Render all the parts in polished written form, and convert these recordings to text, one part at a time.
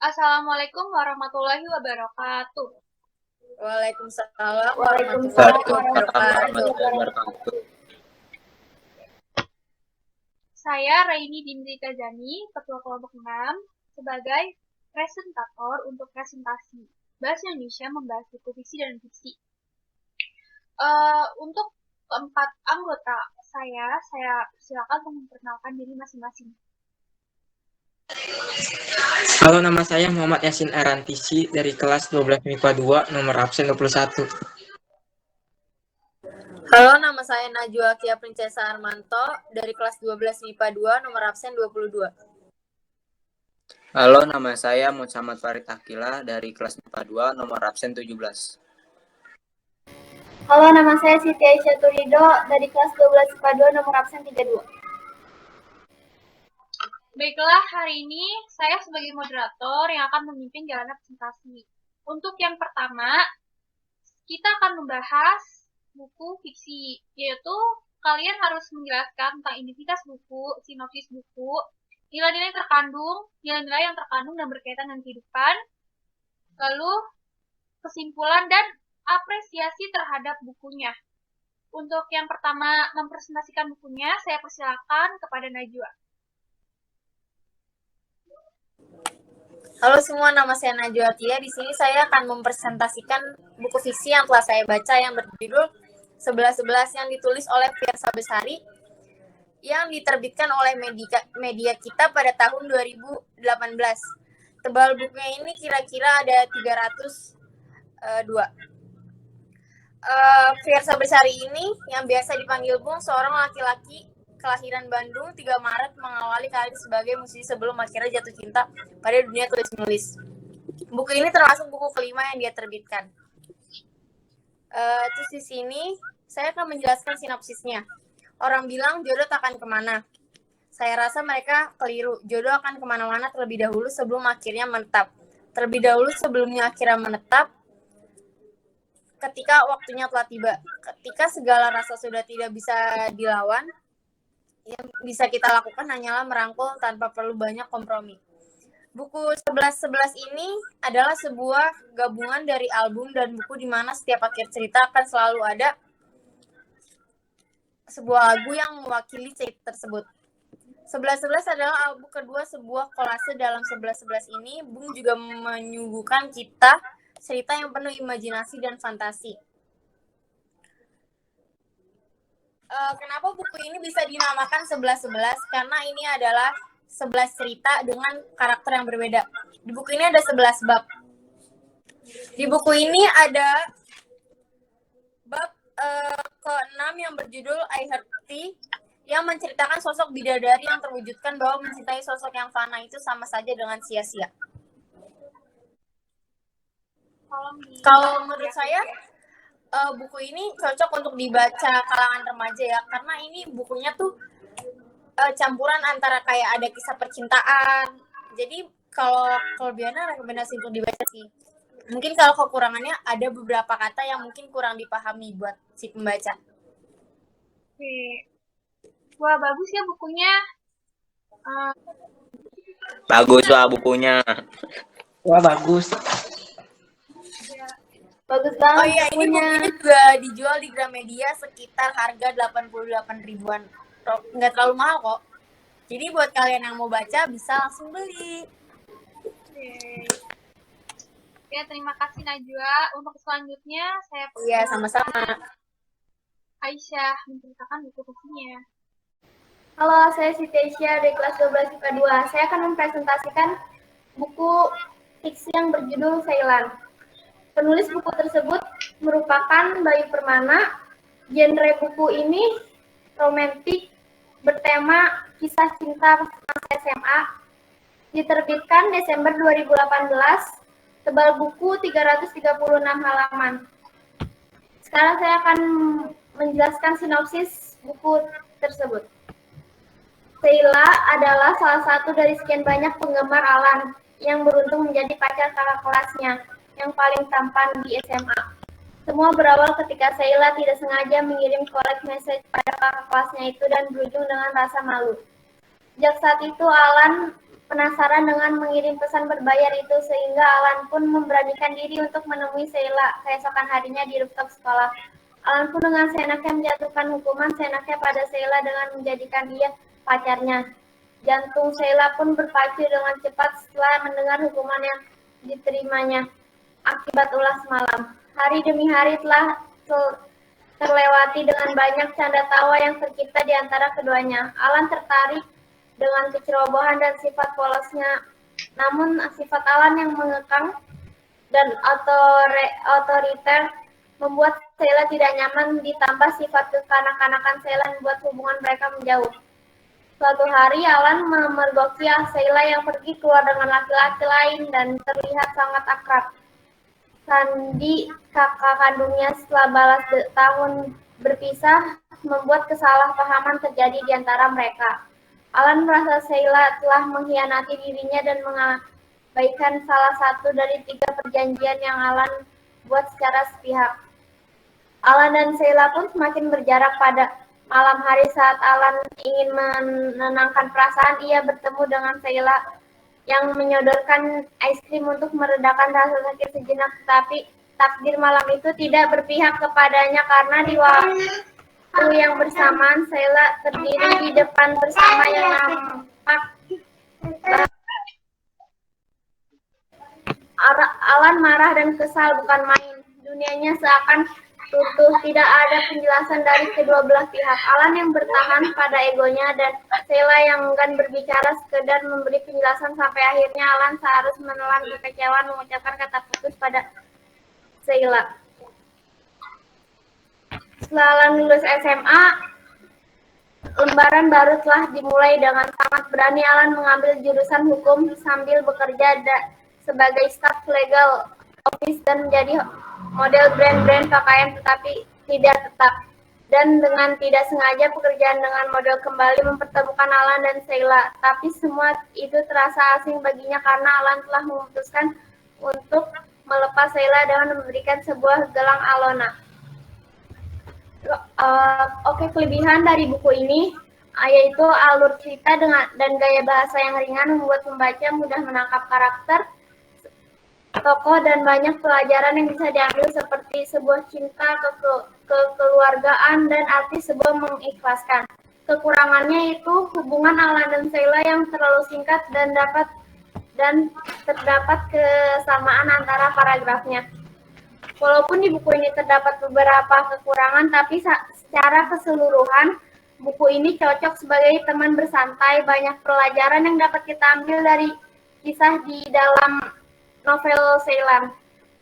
Assalamualaikum warahmatullahi wabarakatuh. Waalaikumsalam warahmatullahi wabarakatuh. Saya Raini Bintri Kajani, Ketua Kelompok 6, sebagai presentator untuk presentasi Bahasa Indonesia membahas buku fiksi dan fiksi. Untuk keempat anggota saya silakan untuk memperkenalkan diri masing-masing. Halo, nama saya Muhammad Yasin Arantisi dari kelas 12 MIPA 2, nomor absen 21. Halo, nama saya Najwa Kia Princesa Armanto dari kelas 12 MIPA 2, nomor absen 22. Halo, nama saya Muhammad Farid Akila dari kelas MIPA 2, nomor absen 17. Halo, nama saya Siti Aisyah Turido dari kelas 12 MIPA 2, nomor absen 32. Baiklah, hari ini saya sebagai moderator yang akan memimpin jalannya presentasi. Untuk yang pertama, kita akan membahas buku fiksi, yaitu kalian harus menjelaskan tentang identitas buku, sinopsis buku, nilai-nilai yang terkandung dan berkaitan dengan kehidupan, lalu kesimpulan dan apresiasi terhadap bukunya. Untuk yang pertama mempresentasikan bukunya, saya persilakan kepada Najwa. Halo semua, nama saya Najwa Tia. Di sini saya akan mempresentasikan buku fiksi yang telah saya baca yang berjudul 11-11 yang ditulis oleh Fiersa Besari yang diterbitkan oleh media kita pada tahun 2018. Tebal bukunya ini kira-kira ada 302. Fiersa Besari ini yang biasa dipanggil Bung, seorang laki-laki kelahiran Bandung 3 Maret mengawali karir sebagai musisi sebelum akhirnya jatuh cinta pada dunia tulis-menulis. Buku ini termasuk buku kelima yang dia terbitkan. Terus di sini saya akan menjelaskan sinopsisnya. Orang bilang jodoh takkan kemana. Saya rasa mereka keliru. Jodoh akan kemana-mana terlebih dahulu sebelum akhirnya menetap. Terlebih dahulu sebelumnya akhirnya menetap, ketika waktunya telah tiba. Ketika segala rasa sudah tidak bisa dilawan, yang bisa kita lakukan hanyalah merangkul tanpa perlu banyak kompromi. Buku 11-11 ini adalah sebuah gabungan dari album dan buku di mana setiap akhir cerita akan selalu ada sebuah lagu yang mewakili cerita tersebut. 11-11 adalah album kedua sebuah kolase dalam 11-11 ini. Bung juga menyuguhkan kita cerita yang penuh imajinasi dan fantasi. Kenapa buku ini bisa dinamakan 11-11? Karena ini adalah 11 cerita dengan karakter yang berbeda. Di buku ini ada 11 bab. Di buku ini ada bab ke-6 yang berjudul I Heart Thee, yang menceritakan sosok bidadari yang terwujudkan bahwa mencintai sosok yang fana itu sama saja dengan sia-sia. Kalau menurut saya, buku ini cocok untuk dibaca kalangan remaja ya, karena ini bukunya tuh campuran antara kayak ada kisah percintaan. Jadi kalau kelebihannya rekomendasi untuk dibaca sih. Mungkin kalau kekurangannya ada beberapa kata yang mungkin kurang dipahami buat si pembaca. Oke. Wah, bagus ya bukunya. Bagus lah bukunya. Wah, bagus. Bagus banget. Oh iya, ini bukunya juga dijual di Gramedia sekitar harga 88 ribuan. Nggak terlalu mahal kok. Jadi buat kalian yang mau baca bisa langsung beli. Oke. Ya, terima kasih Najwa. Untuk selanjutnya saya Iya, sama-sama. Aisyah menceritakan buku fiksinya. Halo, saya Siti Aisyah dari kelas 12 MIPA 2. Saya akan mempresentasikan buku fiksi yang berjudul Ceylan. Penulis buku tersebut merupakan Bayu Permana. Genre buku ini romantik bertema kisah cinta masa SMA. Diterbitkan Desember 2018. Tebal buku 336 halaman. Sekarang saya akan menjelaskan sinopsis buku tersebut. Sheila adalah salah satu dari sekian banyak penggemar Alan yang beruntung menjadi pacar kakak kelasnya yang paling tampan di SMA. Semua berawal ketika Sheila tidak sengaja mengirim collect message pada kakak kelasnya itu dan berujung dengan rasa malu. Sejak saat itu Alan penasaran dengan mengirim pesan berbayar itu sehingga Alan pun memberanikan diri untuk menemui Sheila keesokan harinya di rooftop sekolah. Alan pun dengan seenaknya menjatuhkan hukuman seenaknya pada Sheila dengan menjadikan dia pacarnya. Jantung Sheila pun berpacu dengan cepat setelah mendengar hukuman yang diterimanya akibat ulah semalam. Hari demi hari telah terlewati dengan banyak canda tawa yang tercipta di antara keduanya. Alan tertarik dengan kecerobohan dan sifat polosnya. Namun sifat Alan yang mengekang dan otoriter membuat Sheila tidak nyaman, ditambah sifat kekanak-kanakan Sheila membuat hubungan mereka menjauh. Suatu hari Alan memergoki Sheila yang pergi keluar dengan laki-laki lain dan terlihat sangat akrab. Sandy, kakak kandungnya setelah balas tahun berpisah, membuat kesalahpahaman terjadi di antara mereka. Alan merasa Sheila telah mengkhianati dirinya dan mengabaikan salah satu dari 3 perjanjian yang Alan buat secara sepihak. Alan dan Sheila pun semakin berjarak. Pada malam hari saat Alan ingin menenangkan perasaan, ia bertemu dengan Sheila yang menyodorkan es krim untuk meredakan rasa sakit sejenak, tetapi takdir malam itu tidak berpihak kepadanya karena di waktu yang bersamaan Sheila terdiri di depan bersama yang nampak. Alan marah dan kesal bukan main. Dunianya seakan runtuh, tidak ada penjelasan dari kedua belah pihak. Alan yang bertahan pada egonya dan Sheila yang enggan berbicara sekedar memberi penjelasan sampai akhirnya Alan seharus menelan kekecewaan mengucapkan kata putus pada Sheila. Setelah Alan lulus SMA, lembaran baru telah dimulai. Dengan sangat berani Alan mengambil jurusan hukum sambil bekerja sebagai staf legal office dan menjadi model brand-brand pakaian, tetapi tidak tetap. Dan dengan tidak sengaja pekerjaan dengan model kembali mempertemukan Alan dan Sheila. Tapi semua itu terasa asing baginya karena Alan telah memutuskan untuk melepas Sheila dengan memberikan sebuah gelang Alona. Kelebihan dari buku ini yaitu alur cerita dan gaya bahasa yang ringan membuat pembaca mudah menangkap karakter, tokoh, dan banyak pelajaran yang bisa diambil seperti sebuah cinta, kekeluargaan, dan arti sebuah mengikhlaskan. Kekurangannya itu hubungan Alan dan Sheila yang terlalu singkat dan terdapat kesamaan antara paragrafnya. Walaupun di buku ini terdapat beberapa kekurangan, tapi secara keseluruhan buku ini cocok sebagai teman bersantai. Banyak pelajaran yang dapat kita ambil dari kisah di dalam novel Sheila.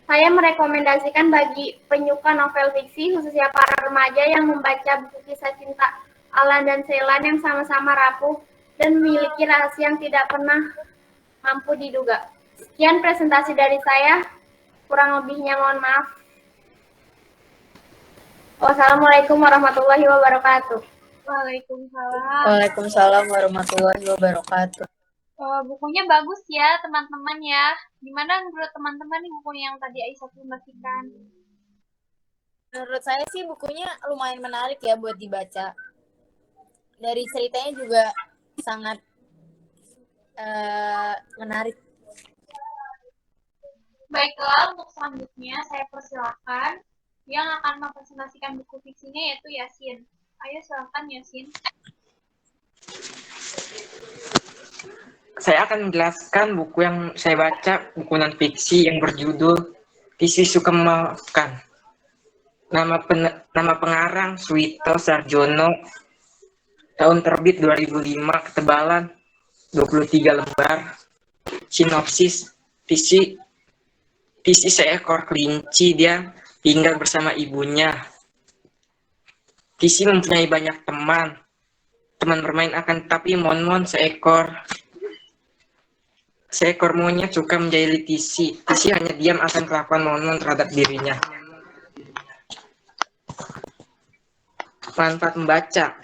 Saya merekomendasikan bagi penyuka novel fiksi, khususnya para remaja yang membaca buku kisah cinta Alan dan Sheila yang sama-sama rapuh dan memiliki rahasia yang tidak pernah mampu diduga. Sekian presentasi dari saya. Kurang lebihnya mohon maaf. Wassalamualaikum warahmatullahi wabarakatuh. Waalaikumsalam. Waalaikumsalam warahmatullahi wabarakatuh. Bukunya bagus ya teman-teman ya. Gimana menurut teman-teman nih buku yang tadi Aisyah informasikan? Menurut saya sih bukunya lumayan menarik ya buat dibaca. Dari ceritanya juga sangat menarik. Baiklah, untuk selanjutnya saya persilakan yang akan mempresentasikan buku fiksinya yaitu Yasin. Ayo silakan Yasin. Saya akan menjelaskan buku yang saya baca, buku non-fiksi yang berjudul Tisi Suka Memaafkan. Nama pengarang Suwito Sarjono, tahun terbit 2005, ketebalan 23 lembar. Sinopsis, Tisi seekor kelinci, dia tinggal bersama ibunya. Tisi mempunyai banyak teman bermain akan tetapi Mon seekor monyet suka menjahili Tisi. Tisi hanya diam akan kelakuan Mon terhadap dirinya. Manfaat membaca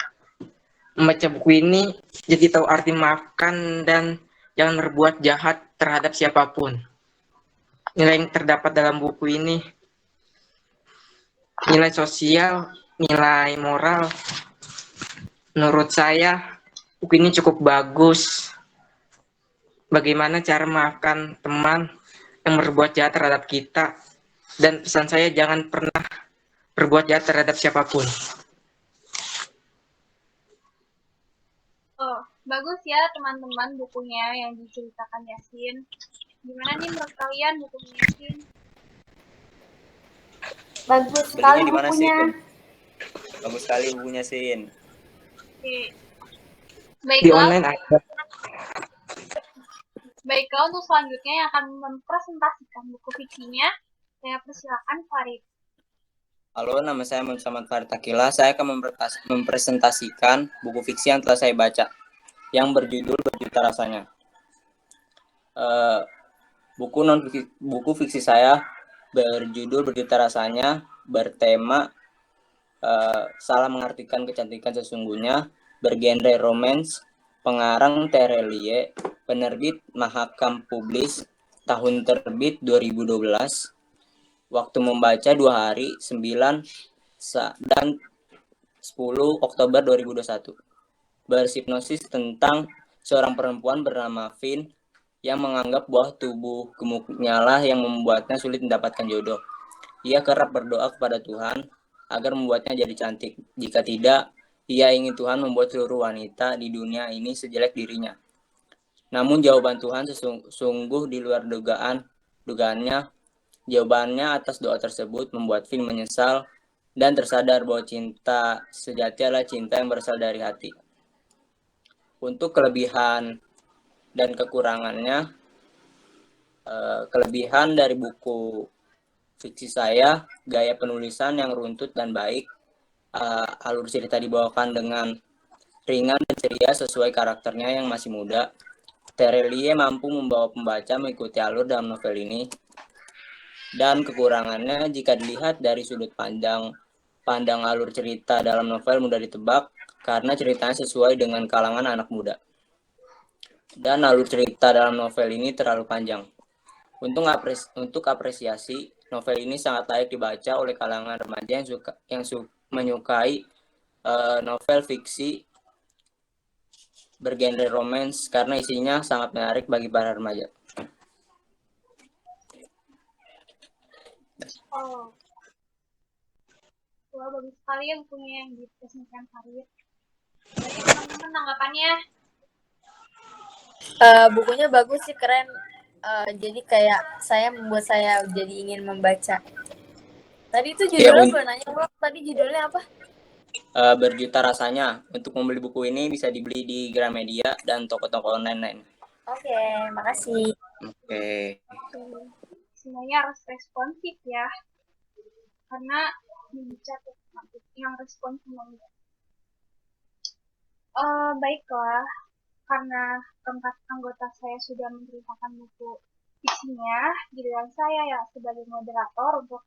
buku ini jadi tahu arti memaafkan dan jangan berbuat jahat terhadap siapapun. Nilai yang terdapat dalam buku ini nilai sosial, nilai moral. Menurut saya buku ini cukup bagus. bagaimana cara memaafkan teman yang berbuat jahat terhadap kita. Dan pesan saya jangan pernah berbuat jahat terhadap siapapun. Oh, bagus ya teman-teman bukunya yang diceritakan Yasin. Gimana nih menurut kalian bukunya Yasin? Bagus sekali Belinya di mana, bukunya. Sin? Bagus sekali bukunya, Sin. Oke. Di Baiklah, online ada. baiklah untuk selanjutnya yang akan mempresentasikan buku fiksinya, saya persilakan Farid. Halo, nama saya Muhammad Farid Akila. Saya akan mempresentasikan buku fiksi yang telah saya baca, yang berjudul Berjuta Rasanya. Buku fiksi saya berjudul Berjuta Rasanya, bertema salah mengartikan kecantikan sesungguhnya, bergenre romance, pengarang Terelie, penerbit Mahakam Publis, tahun terbit 2012, waktu membaca 2 hari, 9 dan 10 Oktober 2021. Bersipnosis tentang seorang perempuan bernama Vin yang menganggap bahwa tubuh gemuknya lah yang membuatnya sulit mendapatkan jodoh. Ia kerap berdoa kepada Tuhan agar membuatnya jadi cantik. Jika tidak, ia ingin Tuhan membuat seluruh wanita di dunia ini sejelek dirinya. Namun jawaban Tuhan sungguh di luar dugaannya. Jawabannya atas doa tersebut membuat Vin menyesal dan tersadar bahwa cinta sejati adalah cinta yang berasal dari hati. Untuk kelebihan dan kekurangannya, kelebihan dari buku fiksi saya, gaya penulisan yang runtut dan baik, alur cerita dibawakan dengan ringan dan ceria sesuai karakternya yang masih muda. Terelie mampu membawa pembaca mengikuti alur dalam novel ini. Dan kekurangannya jika dilihat dari sudut pandang alur cerita dalam novel mudah ditebak karena ceritanya sesuai dengan kalangan anak muda. Dan alur cerita dalam novel ini terlalu panjang. Untuk apresiasi, novel ini sangat layak dibaca oleh kalangan remaja yang menyukai novel fiksi bergenre romance karena isinya sangat menarik bagi para remaja. Oh, wah bagus sekali ya bukunya yang dipresentasikan Farid. Jadi teman-teman tanggapannya? Bukunya bagus sih, keren. Jadi kayak membuat saya jadi ingin membaca. Tadi itu judulnya boleh nanya bro? Tadi judulnya apa? Berjuta Rasanya. Untuk membeli buku ini bisa dibeli di Gramedia dan toko-toko online lain. Oke, makasih. Oke. Semuanya harus responsif ya, karena dibaca yang respon semuanya. Baiklah, karena keempat anggota saya sudah menceritakan buku fiksinya, giliran saya ya sebagai moderator untuk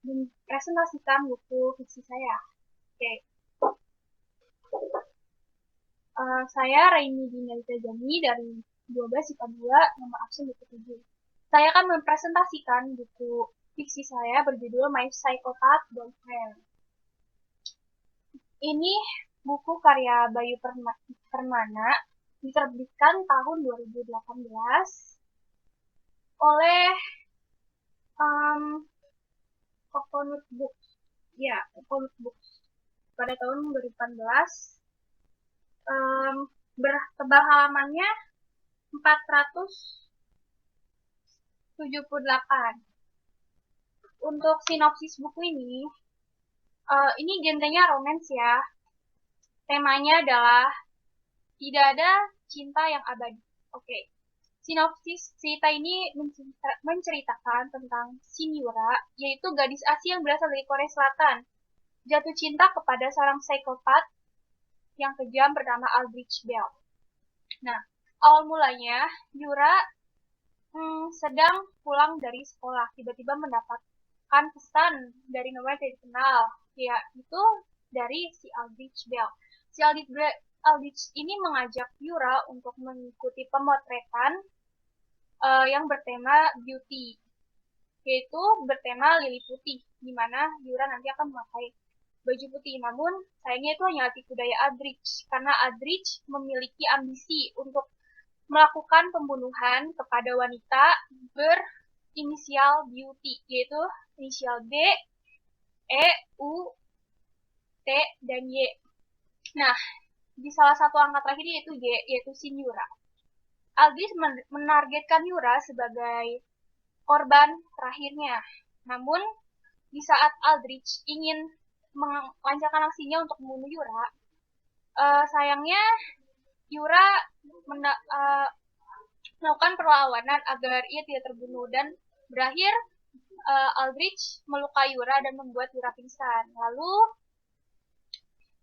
mempresentasikan buku fiksi saya. Oke. Saya Raini Dinalita Jani dari 12 IPA 2 nomor absen 27. Saya akan mempresentasikan buku fiksi saya berjudul My Psychopath Boyfriend. Ini buku karya Bayu Permana, diterbitkan tahun 2018 oleh Coconut Books. Ya, Coconut Books. Pada tahun 2018. Bertebal halamannya 478. Untuk sinopsis buku ini genrenya romance ya. Temanya adalah tidak ada cinta yang abadi. Oke. Sinopsis cerita ini menceritakan tentang Shiniura, yaitu gadis Asia yang berasal dari Korea Selatan, jatuh cinta kepada seorang psikopat yang kejam bernama Aldrich Bell. Nah, awal mulanya Yura sedang pulang dari sekolah, tiba-tiba mendapatkan pesan dari nomor yang tidak dikenal, yaitu dari si Aldrich Bell. Si Aldrich ini mengajak Yura untuk mengikuti pemotretan yang bertema beauty, yaitu bertema lili putih, di mana Yura nanti akan memakai baju putih. Namun sayangnya itu hanya tipu daya Aldrich, karena Aldrich memiliki ambisi untuk melakukan pembunuhan kepada wanita berinisial Beauty, yaitu inisial B, E, U, T, dan Y. Nah, di salah satu angka terakhir yaitu Y, yaitu Shin Yura. Aldrich menargetkan Yura sebagai korban terakhirnya. Namun, di saat Aldrich ingin melancarkan aksinya untuk membunuh Yura, sayangnya Yura melakukan perlawanan agar ia tidak terbunuh, dan berakhir Aldrich melukai Yura dan membuat Yura pingsan. Lalu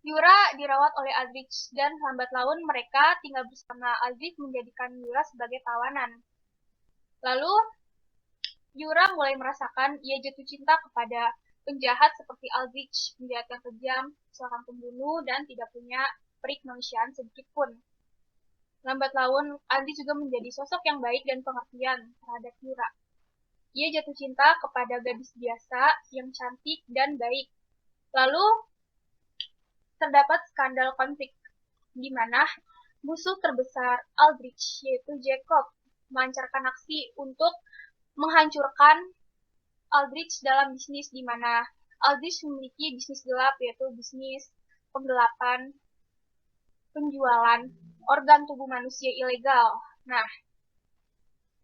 Yura dirawat oleh Aldrich, dan lambat laun mereka tinggal bersama. Aldrich menjadikan Yura sebagai tawanan. Lalu Yura mulai merasakan ia jatuh cinta kepada penjahat seperti Aldrich, penjahat yang kejam, seorang pembunuh, dan tidak punya peri kemanusiaan sedikit pun. Lambat laun, Aldrich juga menjadi sosok yang baik dan pengertian terhadap Yura. Ia jatuh cinta kepada gadis biasa yang cantik dan baik. Lalu terdapat skandal konflik di mana musuh terbesar Aldrich, yaitu Jacob, melancarkan aksi untuk menghancurkan Aldrich dalam bisnis, di mana Aldrich memiliki bisnis gelap, yaitu bisnis penggelapan penjualan organ tubuh manusia ilegal. Nah,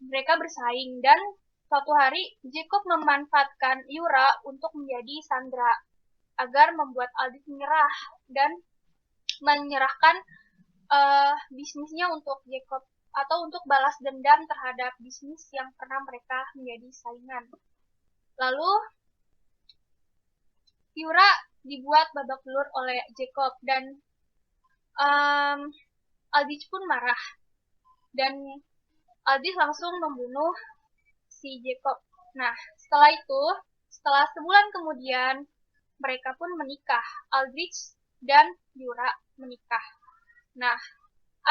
mereka bersaing, dan suatu hari Jacob memanfaatkan Yura untuk menjadi sandera agar membuat Aldrich menyerah dan menyerahkan bisnisnya untuk Jacob, atau untuk balas dendam terhadap bisnis yang pernah mereka menjadi saingan. Lalu Yura dibuat babak belur oleh Jacob, dan Aldrich pun marah, dan Aldrich langsung membunuh si Jacob. Nah, setelah sebulan kemudian, mereka pun menikah. Aldrich dan Yura menikah. Nah,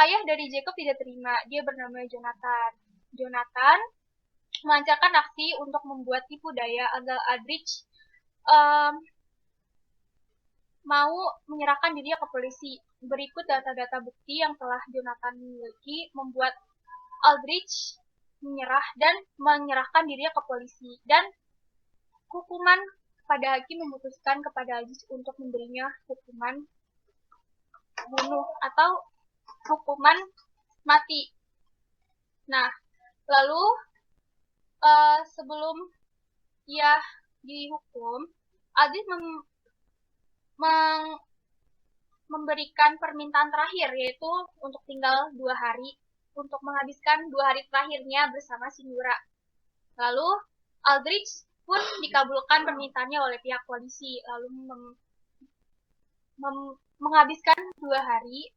ayah dari Jacob tidak terima. Dia bernama Jonathan. Jonathan melancarkan aksi untuk membuat tipu daya agar Aldrich mau menyerahkan dirinya ke polisi. Berikut data-data bukti yang telah Jonathan miliki membuat Aldrich menyerah dan menyerahkan dirinya ke polisi. Dan hukuman pada hakim memutuskan kepada Aldrich untuk memberinya hukuman bunuh atau hukuman mati. Nah, lalu sebelum ia dihukum, Aldrich memberikan permintaan terakhir, yaitu untuk tinggal 2 hari, untuk menghabiskan 2 hari terakhirnya bersama si Yura. Lalu Aldrich pun dikabulkan permintaannya oleh pihak polisi, lalu menghabiskan 2 hari,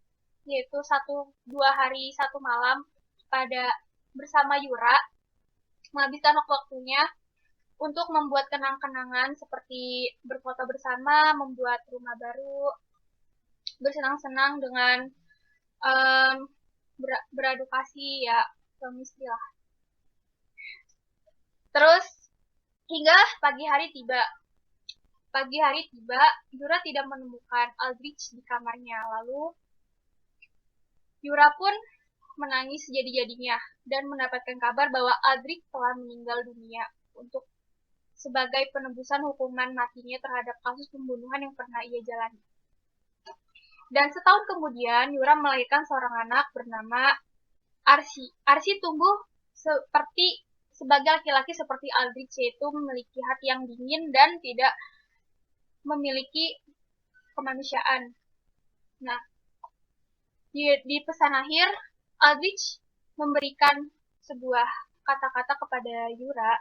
yaitu 2 hari 1 malam bersama Yura, menghabiskan waktunya untuk membuat kenang-kenangan seperti berfoto bersama, membuat rumah baru, bersenang-senang dengan beradu kasih, ya, suami istri lah. Terus hingga pagi hari tiba, Yura tidak menemukan Aldrich di kamarnya. Lalu Yura pun menangis jadi-jadinya dan mendapatkan kabar bahwa Aldrich telah meninggal dunia sebagai penebusan hukuman matinya terhadap kasus pembunuhan yang pernah ia jalani. Dan setahun kemudian, Yura melahirkan seorang anak bernama Arsi. Arsi tumbuh sebagai laki-laki seperti Aldrich, yaitu memiliki hati yang dingin dan tidak memiliki kemanusiaan. Nah, di pesan akhir, Aldrich memberikan sebuah kata-kata kepada Yura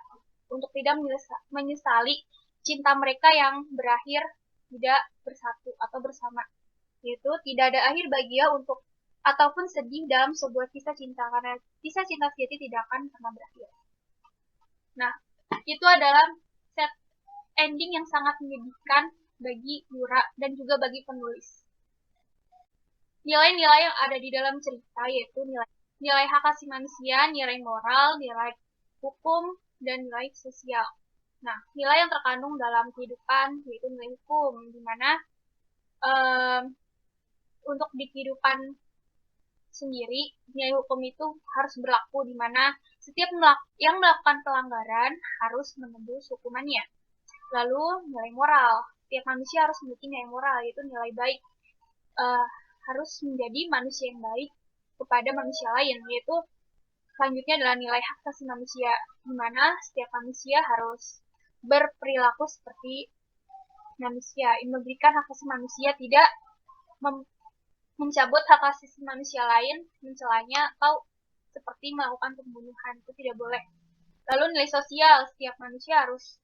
untuk tidak menyesali cinta mereka yang berakhir tidak bersatu atau bersama. Yaitu tidak ada akhir bahagia ataupun sedih dalam sebuah kisah cinta, karena kisah cinta sejati tidak akan pernah berakhir. Nah, itu adalah set ending yang sangat menyedihkan bagi Yura dan juga bagi penulis. Nilai-nilai yang ada di dalam cerita yaitu nilai hak asasi manusia, nilai moral, nilai hukum, dan nilai sosial. Nah, nilai yang terkandung dalam kehidupan yaitu nilai hukum, di mana untuk di kehidupan sendiri, nilai hukum itu harus berlaku di mana setiap yang melakukan pelanggaran harus menembus hukumannya. Lalu nilai moral, setiap manusia harus memiliki nilai moral, yaitu nilai baik, harus menjadi manusia yang baik kepada manusia lain, yaitu selanjutnya adalah nilai hak asasi manusia, di mana setiap manusia harus berperilaku seperti manusia, memberikan hak asasi manusia, tidak mencabut hak asasi manusia lain, mencelanya, atau seperti melakukan pembunuhan, itu tidak boleh. Lalu nilai sosial, setiap manusia harus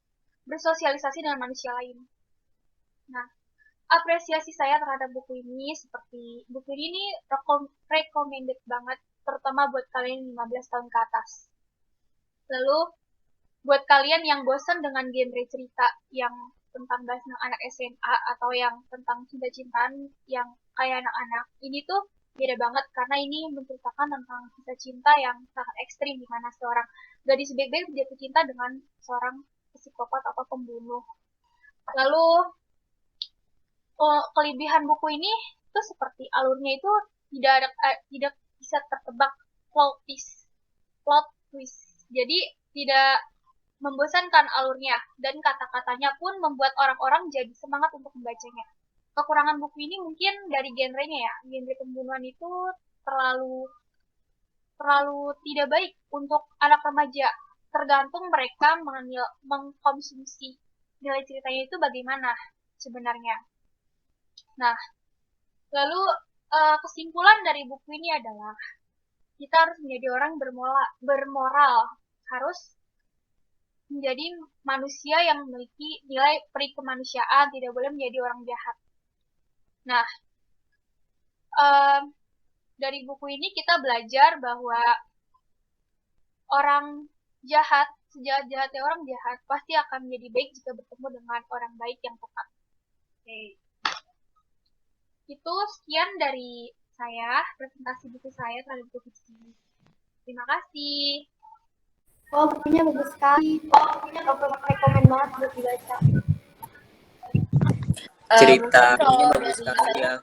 bersosialisasi dengan manusia lain. Nah, apresiasi saya terhadap buku ini seperti buku ini recommended banget, terutama buat kalian 15 tahun ke atas. Lalu buat kalian yang bosan dengan genre cerita yang tentang bahas anak SMA atau yang tentang cinta-cintaan yang kayak anak-anak, ini tuh beda banget karena ini menceritakan tentang kisah cinta yang sangat ekstrim, di mana seorang gadis baik-baik jatuh cinta dengan seorang psikopat atau pembunuh. Lalu kelebihan buku ini tuh seperti alurnya itu tidak bisa tertebak, plot twist. Jadi tidak membosankan alurnya, dan kata-katanya pun membuat orang-orang jadi semangat untuk membacanya. Kekurangan buku ini mungkin dari genrenya ya, genre pembunuhan itu terlalu tidak baik untuk anak remaja, tergantung mereka mengkonsumsi nilai ceritanya itu bagaimana sebenarnya. Nah, lalu kesimpulan dari buku ini adalah kita harus menjadi orang bermoral, harus menjadi manusia yang memiliki nilai peri kemanusiaan, tidak boleh menjadi orang jahat. Nah, dari buku ini kita belajar bahwa orang jahat, sejahat-jahatnya orang jahat, pasti akan menjadi baik jika bertemu dengan orang baik yang tepat. Oke. Itu sekian dari saya, presentasi buku saya terhadap buku ini. Terima kasih. Oh, bukunya bagus sekali. Rekomen banget buat dibaca. Ceritanya bagus sekali ya.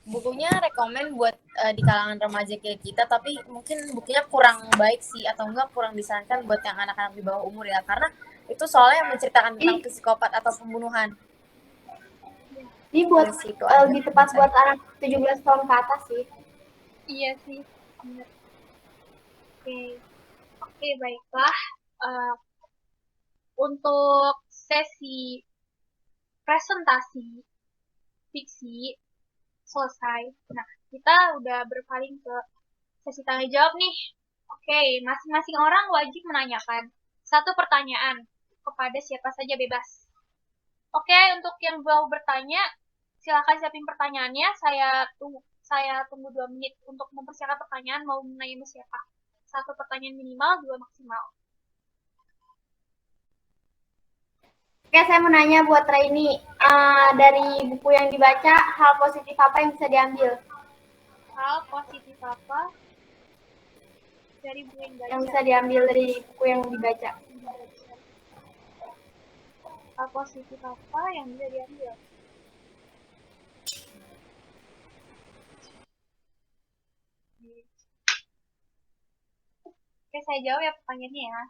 Bukunya rekomen buat di kalangan remaja kayak kita, tapi mungkin bukunya kurang baik sih, atau enggak kurang disarankan buat yang anak-anak di bawah umur ya, karena itu soalnya menceritakan tentang psikopat atau pembunuhan. Ini buat lebih tepat buat anak 17 tahun ke atas sih. Iya sih, benar. Oke, baiklah. Untuk sesi presentasi fiksi selesai. Nah, kita udah berpaling ke sesi tanya jawab nih. Oke, masing-masing orang wajib menanyakan satu pertanyaan kepada siapa saja, bebas. Oke, untuk yang mau bertanya, silakan siapin pertanyaannya. Saya tunggu 2 menit untuk mempersiapkan pertanyaan mau menanya siapa. 1 pertanyaan minimal, 2 maksimal. Oke, saya mau nanya buat Raini. Dari buku yang dibaca, hal positif apa yang bisa diambil? Hal positif apa dari buku yang dibaca? Yang bisa diambil dari buku yang dibaca. Hal positif apa yang bisa diambil? Oke, saya jawab ya pertanyaannya ya.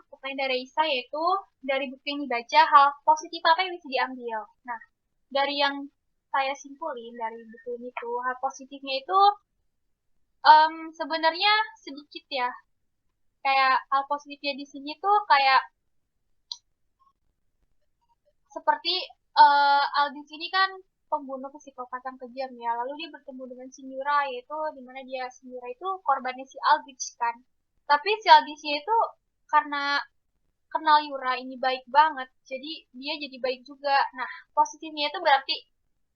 Pertanyaan dari Isa yaitu, dari buku yang dibaca, hal positif apa yang bisa diambil? Nah, dari yang saya simpulin dari buku ini tuh, hal positifnya itu sebenarnya sedikit ya. Kayak hal positifnya di sini tuh kayak seperti Aldis ini kan pembunuh psikopat yang kejam ya. Lalu dia bertemu dengan si Miura, yaitu dimana si Miura itu korbannya si Aldis kan. Tapi si Aldisnya itu karena kenal Yura ini baik banget, jadi dia jadi baik juga. Nah, positifnya itu berarti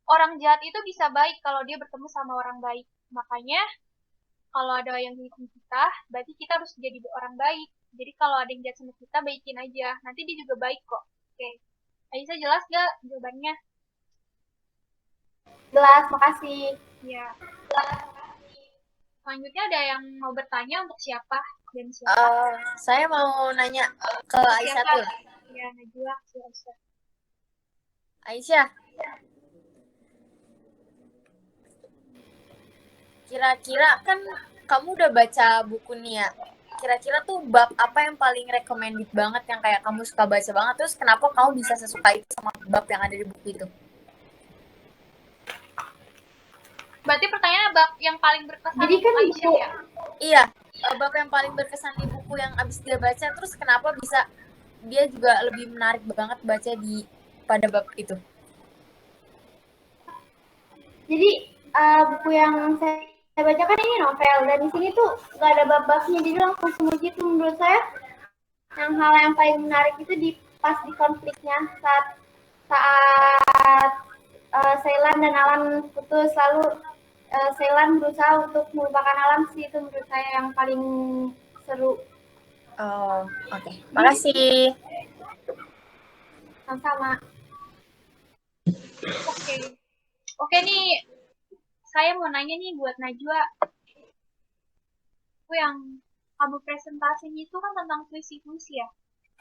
orang jahat itu bisa baik kalau dia bertemu sama orang baik. Makanya kalau ada yang jahat sama kita, berarti kita harus jadi orang baik. Jadi kalau ada yang jahat sama kita, baikin aja. Nanti dia juga baik kok. Oke. Aisyah, jelas gak jawabannya? Jelas, makasih. Ya. Selanjutnya ada yang mau bertanya untuk siapa dan siapa? Saya mau nanya ke Aisyah tuh. Ya, Najwa, Aisyah. Aisyah. Kira-kira kan kamu udah baca buku nih ya. Kira-kira tuh bab apa yang paling recommended banget yang kayak kamu suka baca banget, terus kenapa kamu bisa sesuka itu sama bab yang ada di buku itu? Berarti pertanyaannya bab yang paling berkesan Jadi kan untuk Aisyah buku ya? Iya, bab yang paling berkesan di buku yang abis dia baca, terus kenapa bisa dia juga lebih menarik banget baca pada bab itu? Jadi buku yang saya baca kan ini novel, dan di sini tuh nggak ada bab-babnya, jadi langsung semua gitu. Menurut saya yang hal yang paling menarik itu pas di konfliknya saat saat Seilan dan Alan putus, lalu Seilan berusaha untuk melupakan Alan sih, itu menurut saya yang paling seru. Oh, oke. Makasih. Sama-sama. Oke nih, saya mau nanya nih buat Najwa. Itu yang kamu presentasiin itu kan tentang puisi-puisi ya.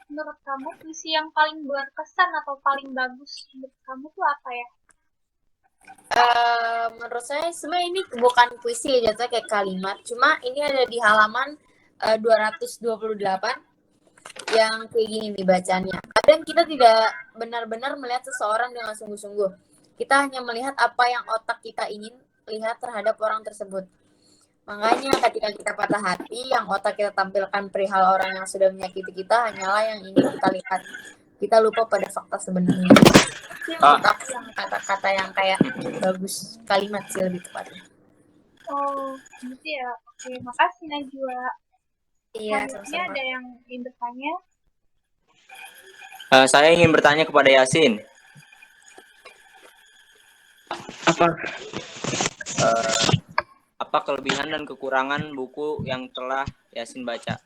Menurut kamu puisi yang paling berkesan atau paling bagus menurut kamu tuh apa ya? Menurut saya sebenarnya ini bukan puisi ya, jatuhnya kayak kalimat. Cuma ini ada di halaman 228 yang kayak gini nih bacanya. Kadang kita tidak benar-benar melihat seseorang dengan sungguh-sungguh. Kita hanya melihat apa yang otak kita ingin lihat terhadap orang tersebut. Makanya ketika kita patah hati, yang otak kita tampilkan perihal orang yang sudah menyakiti kita hanyalah yang ingin kita lihat. Kita lupa pada fakta sebenarnya. Sih menurut aku yang kata-kata yang kayak bagus, kalimat sih lebih tepatnya. Oh, gitu ya. Oke, makasih Najwa. Iya, Selanjutnya sama-sama. ada yang ingin bertanya? Saya ingin bertanya kepada Yasin. Apa? Apa kelebihan dan kekurangan buku yang telah Yasin baca?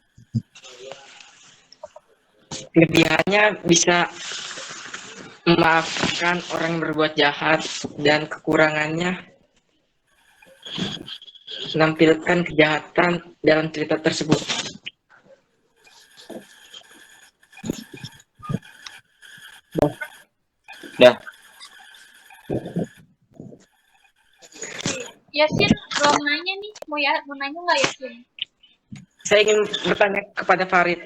Kelebihannya bisa memaafkan orang yang berbuat jahat, dan kekurangannya menampilkan kejahatan dalam cerita tersebut. Dah. Yasin belum nanya nih, mau nanya nggak Yasin? Saya ingin bertanya kepada Farid.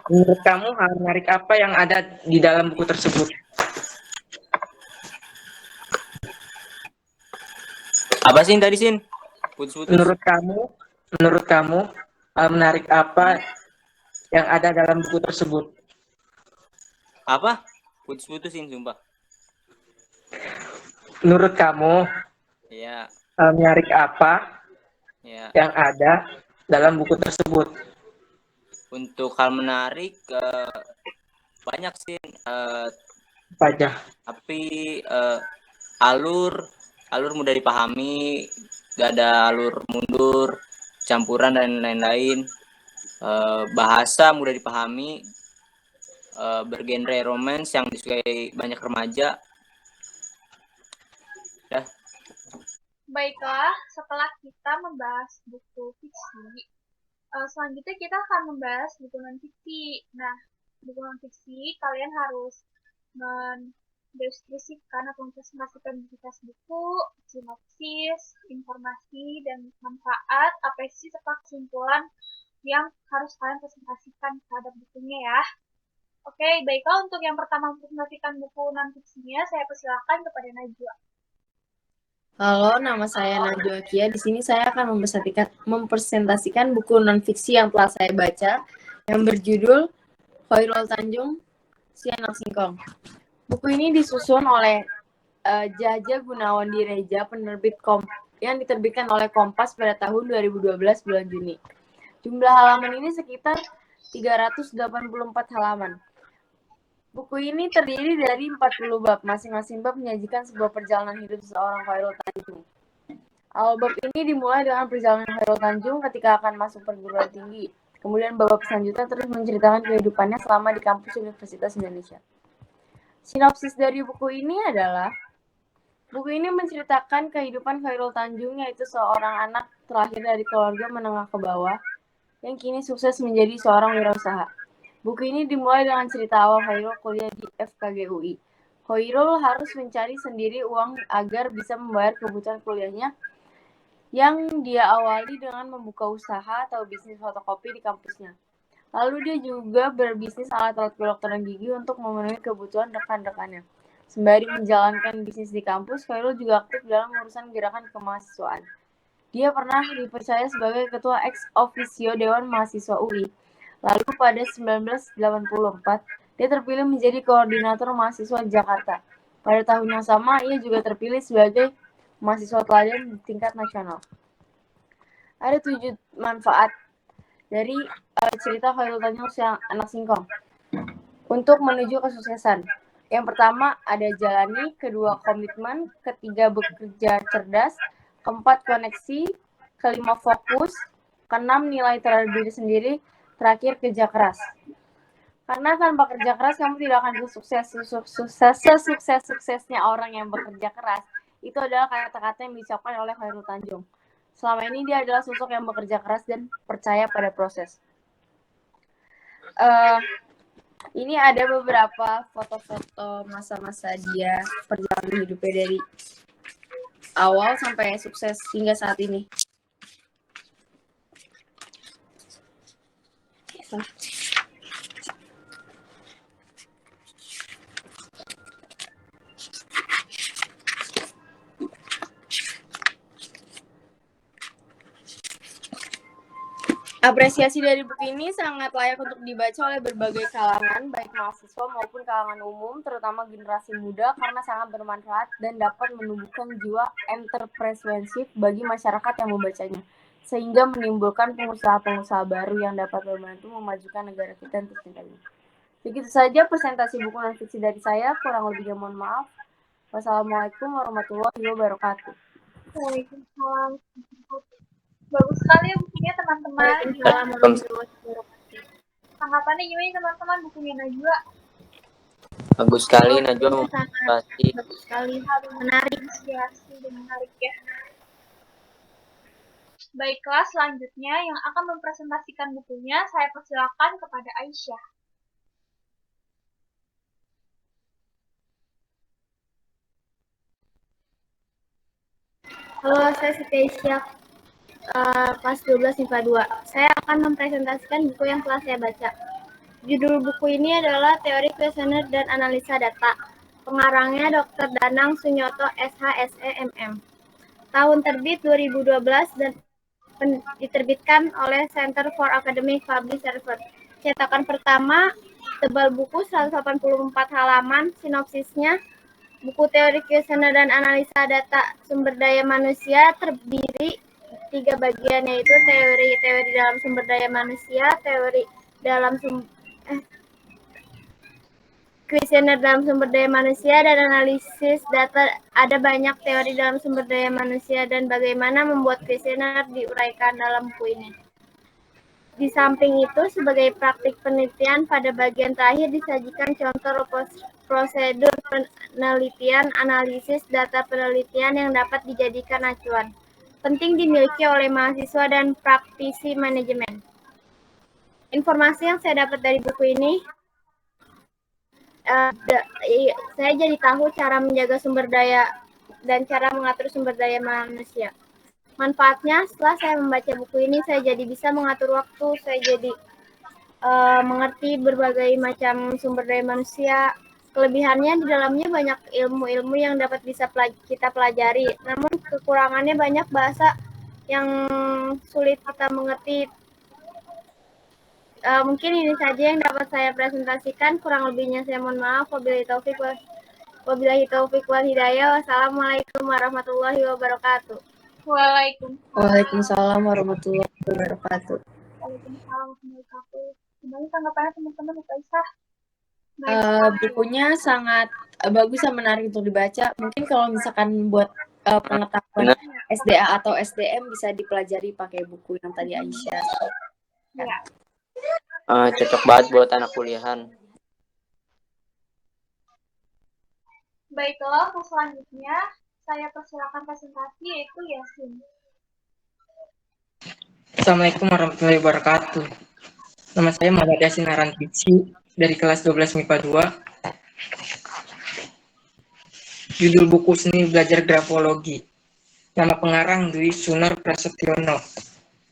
Menurut kamu hal menarik apa yang ada di dalam buku tersebut? Apa sih tadi, Sin? Putus-putus. Menurut kamu hal menarik apa yang ada dalam buku tersebut? Apa? Putus-putusin, sumpah. Menurut kamu Iya. hal menarik apa Ya. yang ada dalam buku tersebut? Untuk hal menarik banyak sih, Apa aja? tapi alur mudah dipahami, gak ada alur mundur, campuran dan lain-lain. Bahasa mudah dipahami, bergenre romance yang disukai banyak remaja. Dah. Baiklah, setelah kita membahas buku fiksi, selanjutnya kita akan membahas buku non-fiksi. Nah, buku non-fiksi kalian harus mendeskripsikan atau mempresentasikan identitas buku, sinopsis, informasi, dan manfaat, apresiasi, serta kesimpulan yang harus kalian presentasikan terhadap bukunya ya. Oke, baiklah untuk yang pertama mempresentasikan buku non-fiksinya, saya persilakan kepada Najwa. Halo, nama saya Najwa Kia. Di sini saya akan mempresentasikan buku non-fiksi yang telah saya baca yang berjudul Khairul Tanjung, Si Anak Singkong. Buku ini disusun oleh Jaja Gunawan Direja, penerbit yang diterbitkan oleh Kompas pada tahun 2012 bulan Juni. Jumlah halaman ini sekitar 384 halaman. Buku ini terdiri dari 40 bab. Masing-masing bab menyajikan sebuah perjalanan hidup seorang Khairul Tanjung. Awal bab ini dimulai dengan perjalanan Khairul Tanjung ketika akan masuk perguruan tinggi. Kemudian bab selanjutnya terus menceritakan kehidupannya selama di kampus Universitas Indonesia. Sinopsis dari buku ini adalah, buku ini menceritakan kehidupan Khairul Tanjung, yaitu seorang anak terlahir dari keluarga menengah ke bawah yang kini sukses menjadi seorang wirausaha. Buku ini dimulai dengan cerita awal Khairul kuliah di FKG UI. Khairul harus mencari sendiri uang agar bisa membayar kebutuhan kuliahnya yang dia awali dengan membuka usaha atau bisnis fotokopi di kampusnya. Lalu dia juga berbisnis alat-alat kedokteran gigi untuk memenuhi kebutuhan rekan-rekannya. Sembari menjalankan bisnis di kampus, Khairul juga aktif dalam urusan gerakan kemahasiswaan. Dia pernah dipercaya sebagai ketua ex officio Dewan Mahasiswa UI. Lalu pada 1984, dia terpilih menjadi koordinator mahasiswa Jakarta. Pada tahun yang sama, ia juga terpilih sebagai mahasiswa teladan di tingkat nasional. Ada 7 manfaat dari cerita Khairul Tanjung yang anak singkong untuk menuju kesuksesan. Yang pertama, ada jalani. Kedua, komitmen. Ketiga, bekerja cerdas. Keempat, koneksi. Kelima, fokus. Keenam, nilai terhadap diri sendiri. Terakhir, kerja keras. Karena tanpa kerja keras, kamu tidak akan suksesnya orang yang bekerja keras. Itu adalah kata-kata yang diucapkan oleh Khairul Tanjung. Selama ini dia adalah sosok yang bekerja keras dan percaya pada proses. Ini ada beberapa foto-foto masa-masa dia perjalanan hidupnya dari awal sampai sukses hingga saat ini. Apresiasi dari buku ini sangat layak untuk dibaca oleh berbagai kalangan, baik mahasiswa maupun kalangan umum, terutama generasi muda, karena sangat bermanfaat dan dapat menumbuhkan jiwa entrepreneurship bagi masyarakat yang membacanya, sehingga menimbulkan pengusaha-pengusaha baru yang dapat membantu memajukan negara kita untuk tingkatnya. Begitu saja presentasi buku non-fiksi dari saya, kurang lebihnya mohon maaf. Wassalamualaikum warahmatullahi wabarakatuh. Waalaikumsalam. Bagus sekali ya bukunya teman-teman. Tanggapannya gimana teman-teman bukunya Najwa? Bagus sekali Najwa. Pasti. Bagus sekali, menarik. Inspirasi dan menarik ya. Baiklah, selanjutnya yang akan mempresentasikan bukunya saya persilakan kepada Aisyah. Halo, saya Siti Aisyah, kelas 12 MIPA 2. Saya akan mempresentasikan buku yang telah saya baca. Judul buku ini adalah Teori Kuesioner dan Analisa Data. Pengarangnya Dr. Danang Sunyoto SH.SE MM. Tahun terbit 2012 dan diterbitkan oleh Center for Academic Public Research. Cetakan pertama, tebal buku 184 halaman, sinopsisnya. Buku Teori Kuesioner dan Analisa Data Sumber Daya Manusia terdiri 3 bagian, yaitu teori dalam sumber daya manusia, teori dalam kuesioner dalam sumber daya manusia, dan analisis data. Ada banyak teori dalam sumber daya manusia dan bagaimana membuat kuesioner diuraikan dalam buku ini. Di samping itu, sebagai praktik penelitian, pada bagian terakhir disajikan contoh prosedur penelitian, analisis data penelitian yang dapat dijadikan acuan. Penting dimiliki oleh mahasiswa dan praktisi manajemen. Informasi yang saya dapat dari buku ini, saya jadi tahu cara menjaga sumber daya dan cara mengatur sumber daya manusia. Manfaatnya, setelah saya membaca buku ini, saya jadi bisa mengatur waktu, saya jadi mengerti berbagai macam sumber daya manusia. Kelebihannya di dalamnya banyak ilmu-ilmu yang dapat bisa kita pelajari. Namun kekurangannya banyak bahasa yang sulit kita mengerti. Mungkin ini saja yang dapat saya presentasikan. Kurang lebihnya saya mohon maaf. Wabillahi taufiq wal hidayah. Wassalamualaikum warahmatullahi wabarakatuh. Waalaikumsalam warahmatullahi wabarakatuh. Waalaikumsalam warahmatullahi wabarakatuh. Gimana tanggapannya teman-teman untuk Aisyah? Bukunya sangat bagus dan menarik untuk dibaca. Mungkin kalau misalkan buat pengetahuan SDA atau SDM bisa dipelajari pakai buku yang tadi Aisyah. Ya. Cocok banget buat anak kuliahan. Baiklah, selanjutnya saya persilakan presentasi yaitu Yasin. Assalamualaikum warahmatullahi wabarakatuh. Nama saya Muhammad Yasin Arantiksi dari kelas 12 MIPA 2. Judul buku Seni Belajar Grafologi. Nama pengarang Dwi Sunar Prasetyono.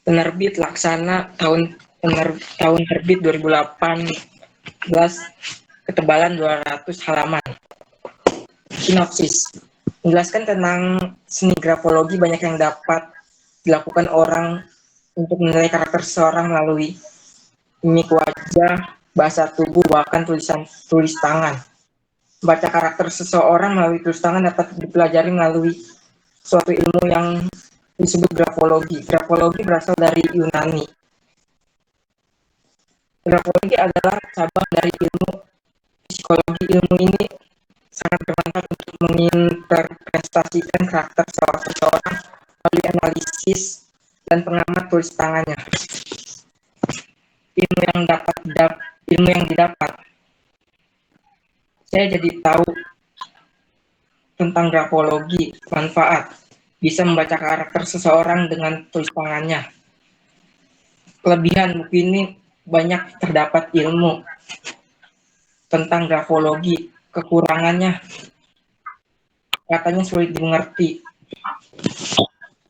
Penerbit Laksana tahun terbit 2018, ketebalan 200 halaman. Sinopsis. Menjelaskan tentang seni grafologi banyak yang dapat dilakukan orang untuk menilai karakter seseorang melalui mimik wajah, bahasa tubuh, bahkan tulis tangan. Baca karakter seseorang melalui tulis tangan dapat dipelajari melalui suatu ilmu yang disebut grafologi. Grafologi berasal dari Yunani. Grafologi adalah cabang dari ilmu psikologi. Ilmu ini sangat bermanfaat untuk menginterpretasikan karakter seseorang melalui analisis dan pengamat tulis tangannya. Ilmu yang didapat, saya jadi tahu tentang grafologi, manfaat, bisa membaca karakter seseorang dengan tulis tangannya. Kelebihan buku ini banyak terdapat ilmu tentang grafologi. Kekurangannya, katanya sulit dimengerti.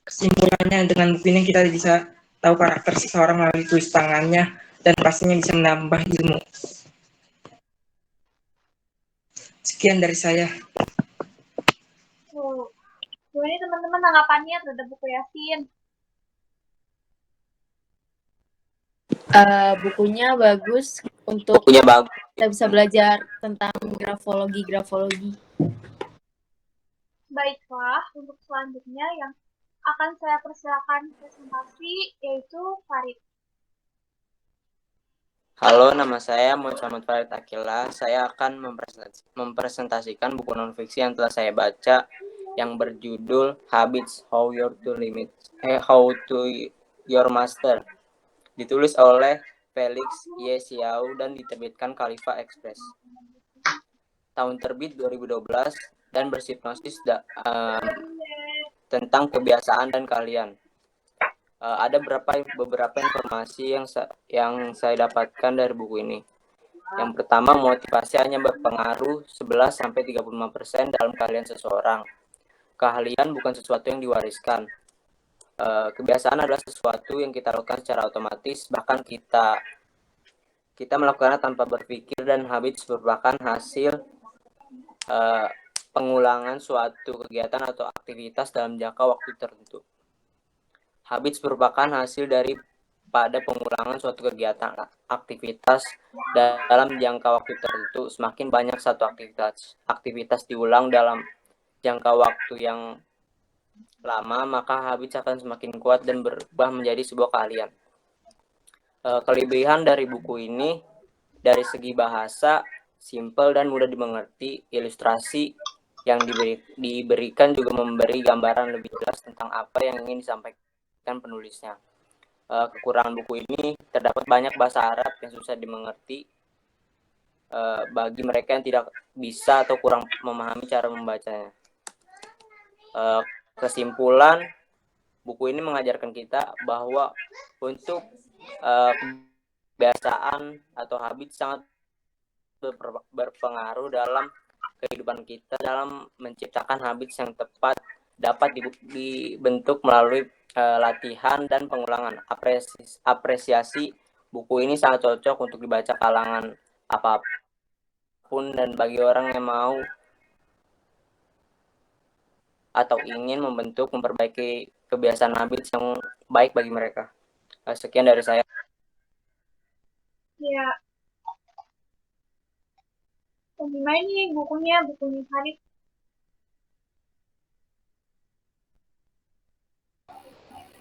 Kesimpulannya, dengan buku ini kita bisa tahu karakter seseorang melalui tulis tangannya dan pastinya bisa menambah ilmu. Sekian dari saya. Ini teman-teman tanggapannya terhadap buku Yasin. Bukunya bagus untuk kita bisa belajar tentang grafologi. Baiklah, untuk selanjutnya yang akan saya persilakan presentasi yaitu Farid. Halo, nama saya Muhammad Farid Akila. Saya akan mempresentasikan buku non-fiksi yang telah saya baca yang berjudul Habits, How to Your Master. Ditulis oleh Felix Y. Xiao dan diterbitkan Khalifa Express. Tahun terbit 2012 dan bersipnosis tentang kebiasaan dan kalian. Ada beberapa informasi yang saya dapatkan dari buku ini. Yang pertama, motivasi hanya berpengaruh 11-35% dalam keahlian seseorang. Keahlian bukan sesuatu yang diwariskan. Kebiasaan adalah sesuatu yang kita lakukan secara otomatis, bahkan kita melakukannya tanpa berpikir, dan habits merupakan hasil pengulangan suatu kegiatan atau aktivitas dalam jangka waktu tertentu. Habits merupakan hasil pada pengulangan suatu kegiatan aktivitas dalam jangka waktu tertentu. Semakin banyak satu aktivitas diulang dalam jangka waktu yang lama, maka habits akan semakin kuat dan berubah menjadi sebuah keahlian. Kelebihan dari buku ini, dari segi bahasa, simple dan mudah dimengerti. Ilustrasi yang diberikan juga memberi gambaran lebih jelas tentang apa yang ingin disampaikan penulisnya. Kekurangan buku ini, terdapat banyak bahasa Arab yang susah dimengerti bagi mereka yang tidak bisa atau kurang memahami cara membacanya. Kesimpulan, buku ini mengajarkan kita bahwa untuk kebiasaan atau habit sangat berpengaruh dalam kehidupan kita. Dalam menciptakan habit yang tepat dapat dibentuk melalui latihan dan pengulangan. Apresiasi buku ini sangat cocok untuk dibaca kalangan apapun dan bagi orang yang mau atau ingin memperbaiki kebiasaan habit yang baik bagi mereka. Sekian dari saya. Ya. Gimana nih bukunya Farid?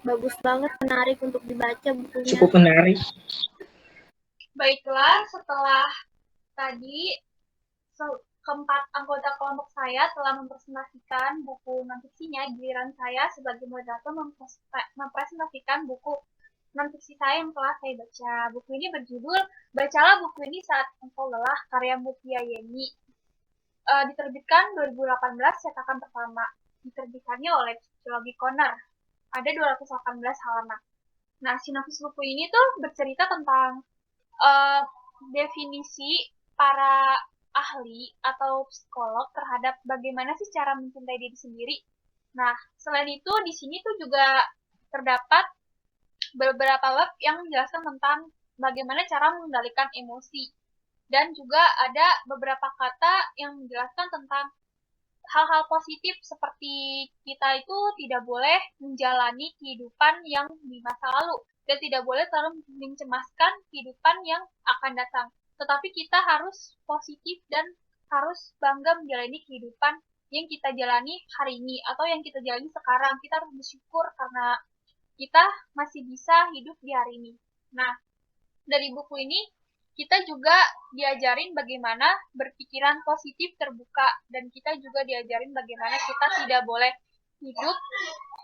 Bagus banget, menarik untuk dibaca bukunya. Cukup menarik. Baiklah, setelah tadi keempat anggota kelompok saya telah mempresentasikan buku non-fiksinya, giliran saya sebagai moderator mempresentasikan buku non-fiksi saya yang telah saya baca. Buku ini berjudul Bacalah Buku Ini Saat Engkau Lelah, karya Mutia Yeni. Diterbitkan 2018, cetakan pertama. Diterbitkannya oleh Psikologi Corner. Ada 218 halaman. Nah, sinopsis buku ini tuh bercerita tentang definisi para ahli atau psikolog terhadap bagaimana sih cara mencintai diri sendiri. Nah, selain itu di sini tuh juga terdapat beberapa bab yang menjelaskan tentang bagaimana cara mengendalikan emosi. Dan juga ada beberapa kata yang menjelaskan tentang hal-hal positif seperti kita itu tidak boleh menjalani kehidupan yang di masa lalu dan tidak boleh terlalu mencemaskan kehidupan yang akan datang. Tetapi kita harus positif dan harus bangga menjalani kehidupan yang kita jalani hari ini atau yang kita jalani sekarang. Kita harus bersyukur karena kita masih bisa hidup di hari ini. Nah, dari buku ini kita juga diajarin bagaimana berpikiran positif terbuka dan kita juga diajarin bagaimana kita tidak boleh hidup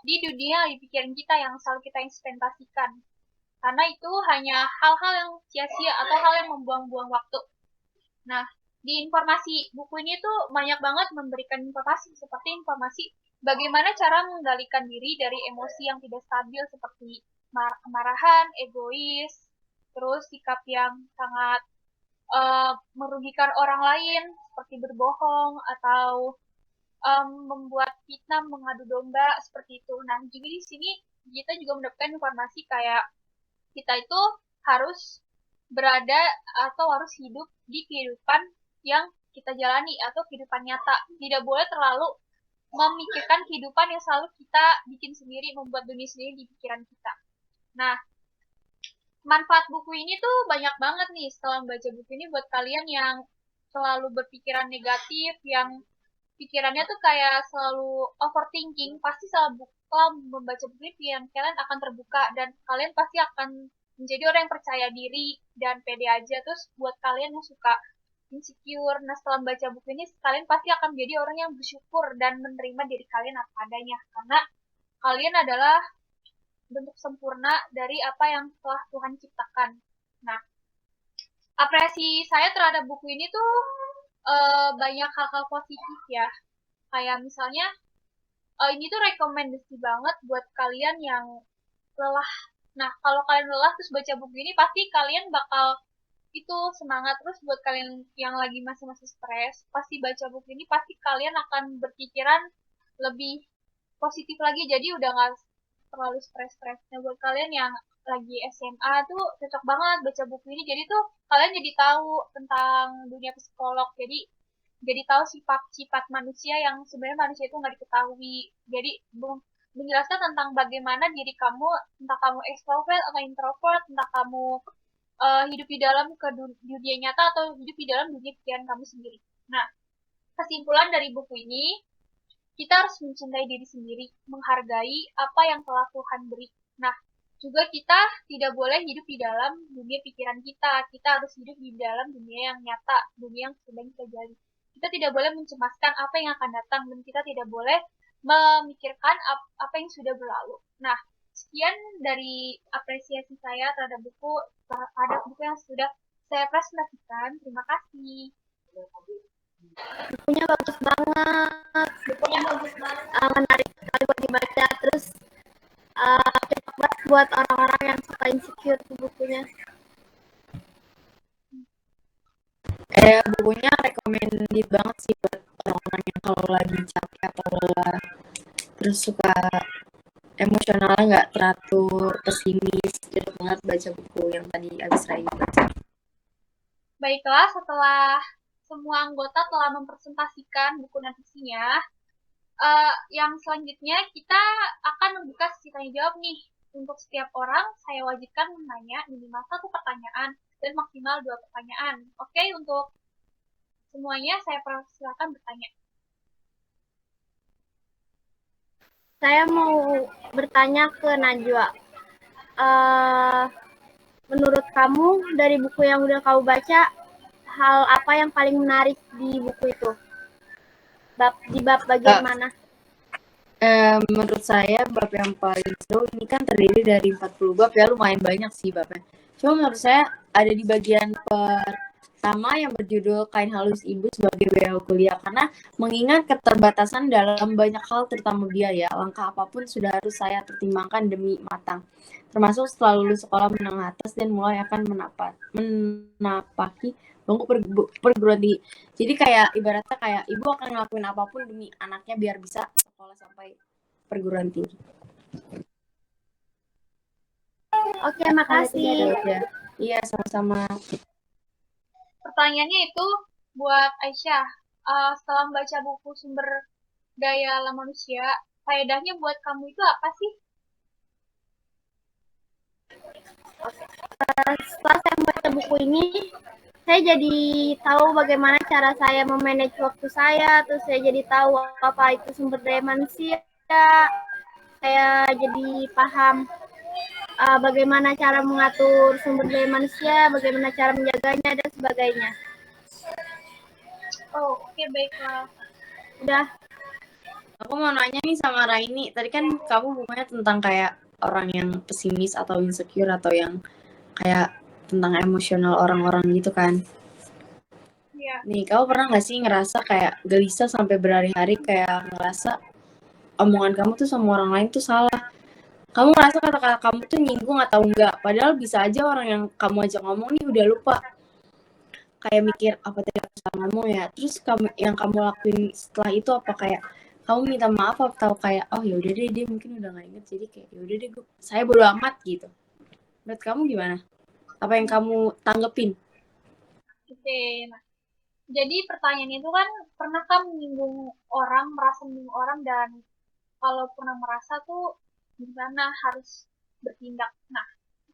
di dunia di pikiran kita yang selalu kita investasikan. Karena itu hanya hal-hal yang sia-sia atau hal yang membuang-buang waktu. Nah, di informasi buku ini tuh banyak banget memberikan informasi seperti informasi bagaimana cara mengendalikan diri dari emosi yang tidak stabil seperti kemarahan, egois, terus sikap yang sangat merugikan orang lain seperti berbohong atau membuat fitnah, mengadu domba seperti itu. Nah, jadi di sini kita juga mendapatkan informasi kayak kita itu harus berada atau harus hidup di kehidupan yang kita jalani atau kehidupan nyata. Tidak boleh terlalu memikirkan kehidupan yang selalu kita bikin sendiri, membuat dunia sendiri di pikiran kita. Nah, manfaat buku ini tuh banyak banget nih setelah membaca buku ini buat kalian yang selalu berpikiran negatif, yang pikirannya tuh kayak selalu overthinking, pasti setelah membaca buku ini pikiran kalian akan terbuka dan kalian pasti akan menjadi orang yang percaya diri dan pede aja. Terus buat kalian yang suka insecure, nah setelah membaca buku ini kalian pasti akan menjadi orang yang bersyukur dan menerima diri kalian apa adanya karena kalian adalah bentuk sempurna dari apa yang telah Tuhan ciptakan. Nah, apresiasi saya terhadap buku ini tuh banyak hal-hal positif ya. Kayak misalnya, ini tuh rekomendasi banget buat kalian yang lelah. Nah, kalau kalian lelah terus baca buku ini, pasti kalian bakal itu semangat. Terus buat kalian yang lagi masih stres, pasti baca buku ini, pasti kalian akan berpikiran lebih positif lagi. Jadi udah nggak terlalu stres-stres. Nah, buat kalian yang lagi SMA tuh cocok banget baca buku ini. Jadi tuh kalian jadi tahu tentang dunia psikolog. Jadi tahu sifat-sifat manusia yang sebenarnya manusia itu nggak diketahui. Jadi menjelaskan tentang bagaimana diri kamu, entah kamu extrovert atau introvert, entah kamu hidup di dalam dunia nyata atau hidup di dalam dunia pikiran kamu sendiri. Nah, kesimpulan dari buku ini, kita harus mencintai diri sendiri, menghargai apa yang telah Tuhan beri. Nah, juga kita tidak boleh hidup di dalam dunia pikiran kita. Kita harus hidup di dalam dunia yang nyata, dunia yang sedang kita jalani. Kita tidak boleh mencemaskan apa yang akan datang, dan kita tidak boleh memikirkan apa yang sudah berlalu. Nah, sekian dari apresiasi saya terhadap buku yang sudah saya presentasikan. Terima kasih. Bukunya bagus banget, menarik sekali buat dibaca. Terus cocok banget buat orang-orang yang suka insecure tuh bukunya. Kayak bukunya recommended banget sih buat orang-orang yang kalau lagi capek atau lelah, terus suka emosionalnya nggak teratur, pesimis, cocok banget baca buku yang tadi abis Raini baca. Baiklah, setelah semua anggota telah mempresentasikan buku dan isinya, yang selanjutnya kita akan membuka sesi tanya jawab nih. Untuk setiap orang, saya wajibkan menanya minimal 1 pertanyaan dan maksimal 2 pertanyaan. Oke, untuk semuanya saya persilakan bertanya. Saya mau bertanya ke Najwa. Menurut kamu dari buku yang udah kamu baca, hal apa yang paling menarik di buku itu? Di bab bagian mana? Menurut saya bab yang paling seru ini kan terdiri dari 40 bab ya, lumayan banyak sih babnya. Cuma menurut saya ada di bagian pertama yang berjudul Kain Halus Ibu sebagai biaya kuliah, karena mengingat keterbatasan dalam banyak hal terutama biaya, langkah apapun sudah harus saya pertimbangkan demi matang, termasuk setelah lulus sekolah menengah atas dan mulai akan menapaki bangku perguruan tinggi. Jadi kayak ibaratnya kayak ibu akan ngelakuin apapun demi anaknya biar bisa sekolah sampai perguruan tinggi. Oke, makasih. Iya, sama-sama. Pertanyaannya itu buat Aisyah. Setelah membaca buku Sumber Daya Alam Manusia, faedahnya buat kamu itu apa sih? Setelah saya membaca buku ini, saya jadi tahu bagaimana cara saya memanage waktu saya, terus saya jadi tahu apa itu sumber daya manusia, saya jadi paham bagaimana cara mengatur sumber daya manusia, bagaimana cara menjaganya, dan sebagainya. Oh, oke, baiklah. Udah. Aku mau nanya nih sama Raini, tadi kan kamu bukunya tentang kayak orang yang pesimis atau insecure atau yang kayak tentang emosional orang-orang gitu kan. Iya. Nih, kamu pernah gak sih ngerasa kayak gelisah sampai berhari-hari kayak ngerasa omongan kamu tuh sama orang lain tuh salah. Kamu ngerasa kata-kata kamu tuh nyinggung atau enggak. Padahal bisa aja orang yang kamu ajak ngomong nih udah lupa. Kayak mikir, apa tadi aku salah ngomong ya. Terus yang kamu lakuin setelah itu apa kayak kamu minta maaf atau kayak oh yaudah deh dia mungkin udah gak inget jadi kayak yaudah deh saya bodo amat gitu. Menurut kamu gimana? Apa yang kamu tanggepin? Oke, nah. Jadi pertanyaan itu kan pernah kan menyinggung orang, merasa menyinggung orang, dan kalau pernah merasa tuh gimana harus bertindak. Nah,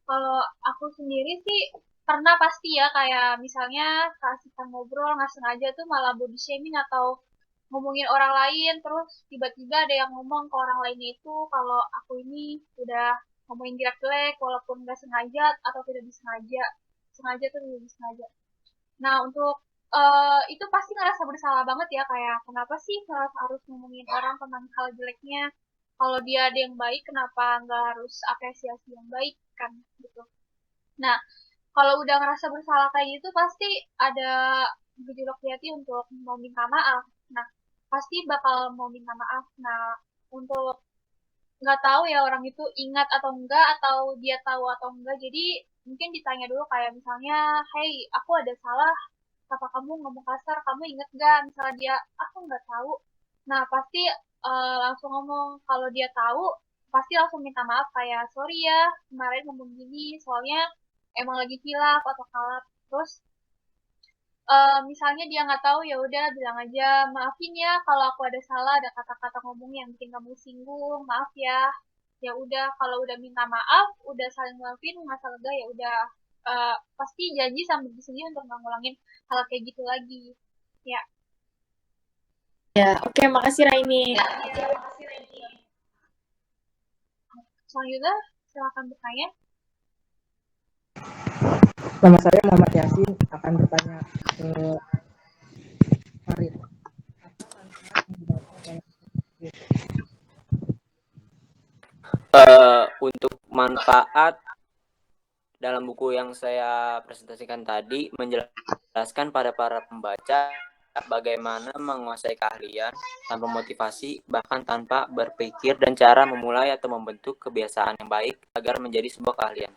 kalau aku sendiri sih pernah pasti ya, kayak misalnya kasih ngobrol nggak sengaja tuh malah body shaming atau ngomongin orang lain, terus tiba-tiba ada yang ngomong ke orang lainnya itu kalau aku ini udah ngomongin jelek-jelek walaupun nggak sengaja atau tidak disengaja, sengaja tuh tidak disengaja. Nah, untuk itu pasti ngerasa bersalah banget ya, kayak kenapa sih harus ngomongin orang tentang hal jeleknya? Kalau dia ada yang baik, kenapa nggak harus apresiasi yang baik kan gitu. Nah, kalau udah ngerasa bersalah kayak gitu pasti ada gejolak di hati untuk mau minta maaf. Nah, pasti bakal mau minta maaf. Nah, untuk nggak tahu ya orang itu ingat atau enggak, atau dia tahu atau enggak, jadi mungkin ditanya dulu kayak misalnya, hey, aku ada salah, apa kamu ngomong kasar, kamu inget gak? Misalnya dia, aku nggak tahu. Nah, pasti langsung ngomong. Kalau dia tahu, pasti langsung minta maaf kayak, sorry ya, kemarin ngomong gini, soalnya emang lagi hilaf atau kalap. Terus, misalnya dia nggak tahu, ya udah bilang aja, maafin ya kalau aku ada salah, ada kata-kata ngomong yang bikin kamu singgung, maaf ya. Ya udah, kalau udah minta maaf, udah saling maafin, ngerasa lega, ya udah, pasti janji sampai di sini untuk nggak ngulangin hal kayak gitu lagi. Ya. Ya, oke, makasih Raini. Selanjutnya, silakan bertanya. Nama saya Muhammad Yasin, akan bertanya ke Farid. Untuk manfaat dalam buku yang saya presentasikan tadi menjelaskan pada para pembaca bagaimana menguasai keahlian tanpa motivasi, bahkan tanpa berpikir, dan cara memulai atau membentuk kebiasaan yang baik agar menjadi sebuah keahlian.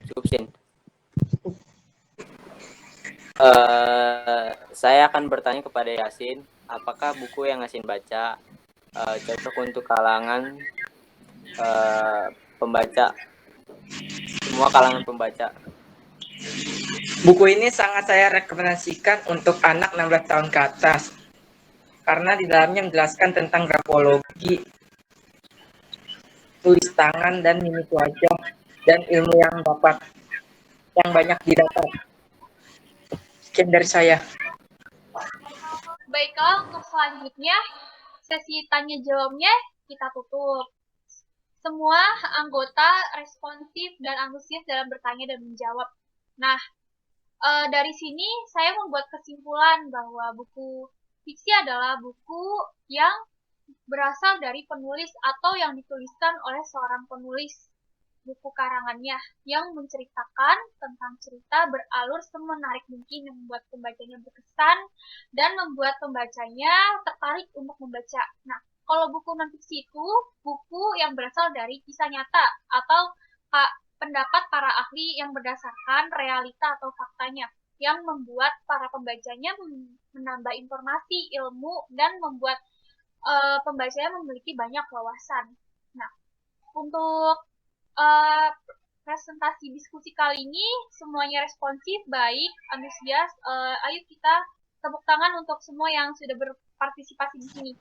Cukup, Sin. Saya akan bertanya kepada Yasin, apakah buku yang Yasin baca cocok untuk kalangan pembaca, semua kalangan pembaca? Buku ini sangat saya rekomendasikan untuk anak 16 tahun ke atas, karena di dalamnya menjelaskan tentang grafologi, tulis tangan dan mimik wajah, dan ilmu yang banyak didapat. Sekian dari saya. Baiklah, untuk selanjutnya, sesi tanya jawabnya kita tutup. Semua anggota responsif dan antusias dalam bertanya dan menjawab. Nah, dari sini saya membuat kesimpulan bahwa buku fiksi adalah buku yang berasal dari penulis atau yang dituliskan oleh seorang penulis buku karangannya yang menceritakan tentang cerita beralur semenarik mungkin yang membuat pembacanya berkesan dan membuat pembacanya tertarik untuk membaca. Nah, kalau buku non-fiksi itu buku yang berasal dari kisah nyata atau pendapat para ahli yang berdasarkan realita atau faktanya. yang membuat para pembacanya menambah informasi, ilmu, dan membuat pembacanya memiliki banyak wawasan. Nah, untuk presentasi diskusi kali ini semuanya responsif, baik, antusias. Ayo kita tepuk tangan untuk semua yang sudah berpartisipasi di sini.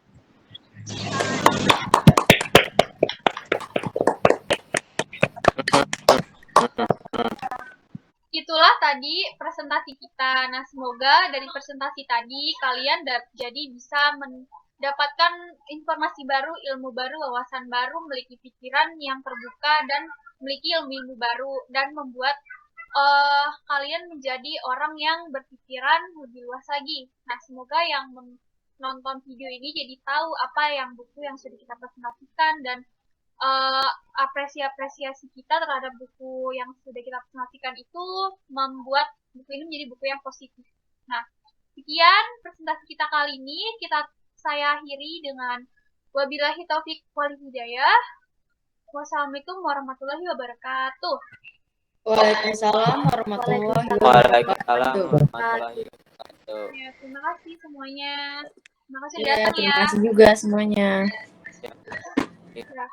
Itulah tadi presentasi kita. Nah, semoga dari presentasi tadi kalian jadi bisa mendapatkan informasi baru, ilmu baru, wawasan baru, memiliki pikiran yang terbuka dan memiliki ilmu-ilmu baru dan membuat kalian menjadi orang yang berpikiran lebih luas lagi. Nah, semoga yang menonton video ini jadi tahu apa yang buku yang sudah kita presentasikan dan apresiasi kita terhadap buku yang sudah kita presentasikan itu membuat buku ini menjadi buku yang positif. Nah, sekian presentasi kita kali ini. Saya akhiri dengan wabillahi taufik wal hidayah. Wassalamualaikum warahmatullahi wabarakatuh. Waalaikumsalam warahmatullahi Waalaikumsalam wabarakatuh. warahmatullahi wabarakatuh. Ya, terima kasih semuanya. Terima kasih Ya, datang terima ya. kasih juga semuanya. Siap. Ya.